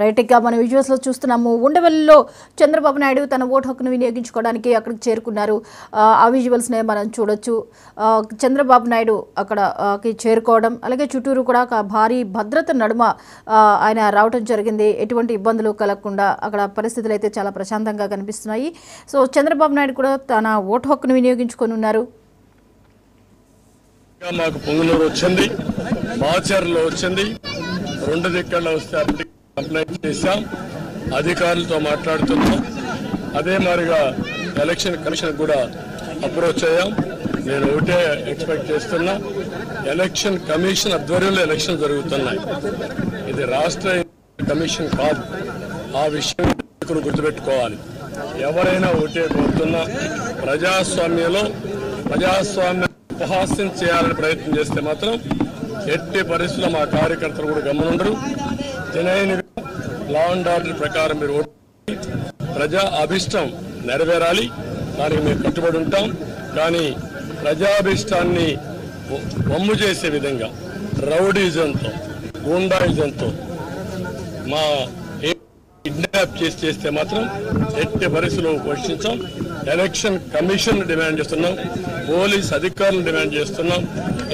Right ఇక మన విజువల్స్లో చూస్తున్నాము. ఉండవల్లిలో చంద్రబాబు నాయుడు తన ఓటు హక్కును వినియోగించుకోవడానికి అక్కడికి చేరుకున్నారు. ఆ విజువల్స్నే మనం చూడొచ్చు. చంద్రబాబు నాయుడు అక్కడకి చేరుకోవడం, అలాగే చుట్టూరు కూడా భారీ భద్రత నడుమ ఆయన రావడం జరిగింది. ఎటువంటి ఇబ్బందులు కలగకుండా అక్కడ పరిస్థితులు అయితే చాలా ప్రశాంతంగా కనిపిస్తున్నాయి. సో చంద్రబాబు నాయుడు కూడా తన ఓటు హక్కును వినియోగించుకొని ఉన్నారు. మాకు పొంగునూరు వచ్చింది, మాచర్లో వచ్చింది, 2 దిక్కల్లో వస్తే కంప్లైంట్ చేశాం, అధికారులతో మాట్లాడుతున్నాం. అదే మాదిరిగా ఎలక్షన్ కమిషన్ కూడా అప్రోచ్ అయ్యాం. నేను ఒకటే ఎక్స్పెక్ట్ చేస్తున్నా, ఎలక్షన్ కమిషన్ ఆధ్వర్యంలో ఎలక్షన్ జరుగుతున్నాయి. ఇది రాష్ట్ర కమిషన్ కాదు. ఆ విషయం గుర్తుపెట్టుకోవాలి. ఎవరైనా ఒకటే కోరుతున్నా, ప్రజాస్వామ్యంలో ప్రజాస్వామ్య ఉపహాస్యం చేయాలని ప్రయత్నం చేస్తే మాత్రం ఎట్టి పరిస్థితుల్లో మా కార్యకర్తలు కూడా గమనుండరు. జనైన లా అండ్ ఆర్డర్ ప్రకారం మీరు ఓటు ప్రజా అభిష్టం నెరవేరాలి, దానికి మేము కట్టుబడి ఉంటాం. కానీ ప్రజాభిష్టాన్ని వమ్ము చేసే విధంగా రౌడీజంతో, గూండాయిజంతో మా కిడ్నాప్ చేస్తే మాత్రం ఎట్టి పరిస్థితుల్లో పోషించాం. ఎలక్షన్ కమిషన్ డిమాండ్ చేస్తున్నాం, పోలీస్ అధికారులను డిమాండ్ చేస్తున్నాం.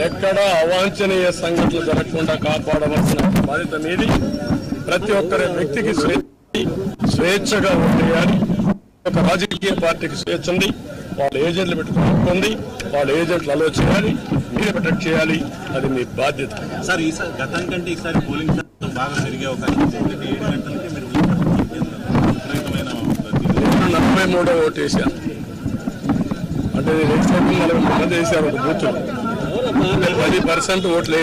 ఎక్కడా అవాంఛనీయ సంఘటనలు జరగకుండా కాపాడవలసిన బాధ్యత మీది. ప్రతి ఒక్కరి వ్యక్తికి స్వేచ్ఛగా ఓటేయాలి. ఒక రాజకీయ పార్టీకి స్వేచ్ఛ ఉంది, వాళ్ళ ఏజెంట్లు పెట్టుకుంది, వాళ్ళ ఏజెంట్లు అలో చేయాలి, మీరు ప్రొటెక్ట్ చేయాలి. అది మీ బాధ్యత. సార్ ఈసారి గతం కంటే ఈసారి పోలింగ్ శాతం బాగా పెరిగే అవకాశం ఉంది. 7 గంటలకి మీరు 43 ఓటు వేశాను. అంటే ఎక్స్పెక్ట్ 40 మంది వేశారు ఒక బూత్. 10% ఓట్లే.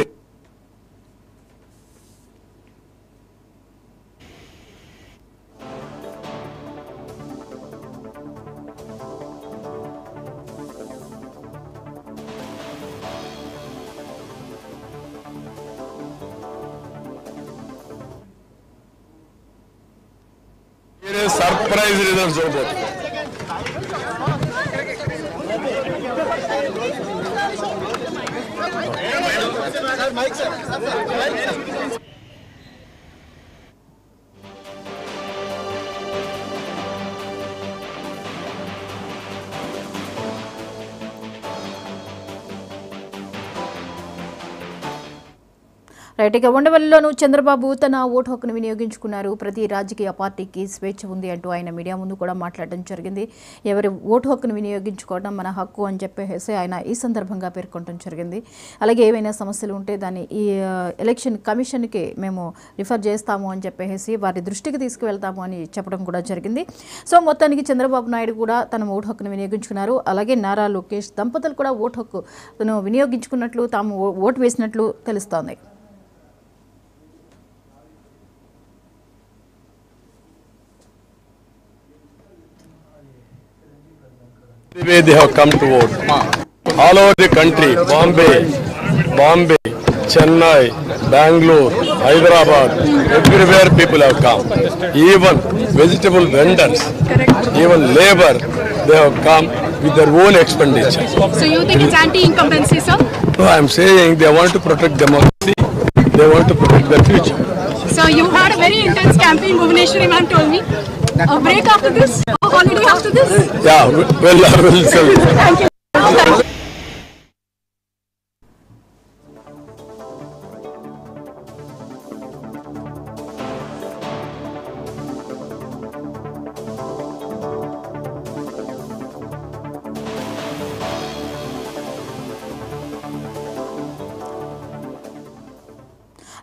Surprise results చూడబోతుంది. రైట్ ఇక ఉండవల్లిలోనూ చంద్రబాబు తన ఓటు హక్కును వినియోగించుకున్నారు. ప్రతి రాజకీయ పార్టీకి స్వేచ్ఛ ఉంది అంటూ ఆయన మీడియా ముందు కూడా మాట్లాడడం జరిగింది. ఎవరి ఓటు హక్కును వినియోగించుకోవడం మన హక్కు అని చెప్పేసి ఆయన ఈ సందర్భంగా పేర్కొనడం జరిగింది. అలాగే ఏవైనా సమస్యలు ఉంటే దాన్ని ఈ ఎలక్షన్ కమిషన్కి మేము రిఫర్ చేస్తాము అని చెప్పేసి వారి దృష్టికి తీసుకువెళ్తాము అని చెప్పడం కూడా జరిగింది. సో మొత్తానికి చంద్రబాబు నాయుడు కూడా తన ఓటు హక్కును వినియోగించుకున్నారు. అలాగే నారా లోకేష్ దంపతులు కూడా ఓటు హక్కును వినియోగించుకున్నట్లు, తాము ఓటు వేసినట్లు తెలుస్తోంది. They have come to vote. All over the country, Bombay, Chennai, Bangalore, Hyderabad, everywhere people have come. Even vegetable vendors, even labor, they have come with their own expenditure. So you think it's anti-incumbency, sir? No, I am saying they want to protect democracy, they want to protect their future. So you had a very intense campaign, Bhubaneswari ma'am told me. A break after this? A holiday after this? Yeah, well, sir. Thank you. Thank you.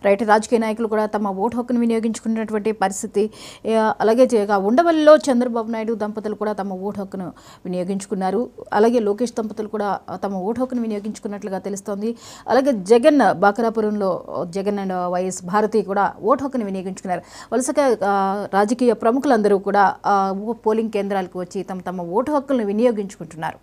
Right రాజకీయ నాయకులు కూడా తమ vote హక్కును వినియోగించుకున్నటువంటి పరిస్థితి. అలాగే ఉండవల్లిలో చంద్రబాబు నాయుడు దంపతులు కూడా తమ ఓటు హక్కును వినియోగించుకున్నారు. అలాగే లోకేష్ దంపతులు కూడా తమ ఓటు హక్కును వినియోగించుకున్నట్లుగా తెలుస్తోంది. అలాగే జగన్ బాకరాపురంలో జగన్ అండ్ వైఎస్ భారతి కూడా ఓటు హక్కును వినియోగించుకున్నారు. వలసగా రాజకీయ ప్రముఖులందరూ కూడా పోలింగ్ కేంద్రాలకు వచ్చి తమ ఓటు హక్కులను వినియోగించుకుంటున్నారు.